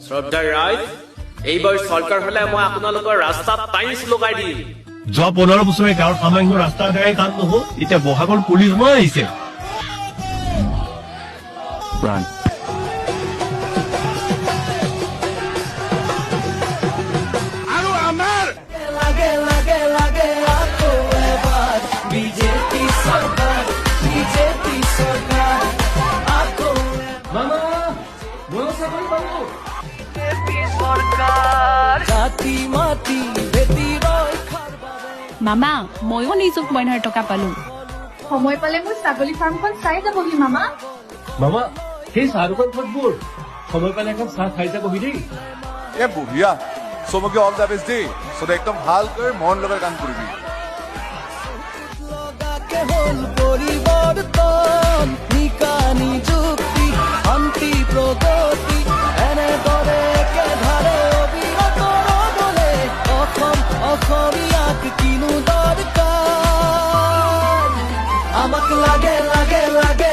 শ্ৰদ্ধাৰ ৰাইজ, এইবাৰ চৰকাৰ হলে মই আপোনালোকৰ ৰাস্তাত টাইলছ লগাই দিম। যোৱা 15 বছৰে গাঁৱৰ সামান্য ৰাস্তা ঘাই কাম নহল, এতিয়া বহাগৰ পুলিচ মই আহিছে। আৰু আমাৰ মামা, ময়ো নিযুত মইনাৰ টকা পালো। সময় পালে মোৰ ছাগলী ফাৰ্মখন চাই যাবহি মামা। মামা, সেই চাহ দোকানখনবোৰ সময় পালে এখন চাহ খাই যাবহি দেই। এ বঢ়িয়া। চবকে অল দ্য বেষ্ট দেই। চবে একদম ভালকৈ মন লগাই কাম কৰিবি। পৰিৱৰ্তন নিকানি যুক্তি শান্তি প্ৰগতি এনেদৰে একেধাৰে অবিৰত ৰ'বলে অসমীয়াক কিনো দৰকাৰ আমাক লাগে লাগে লাগে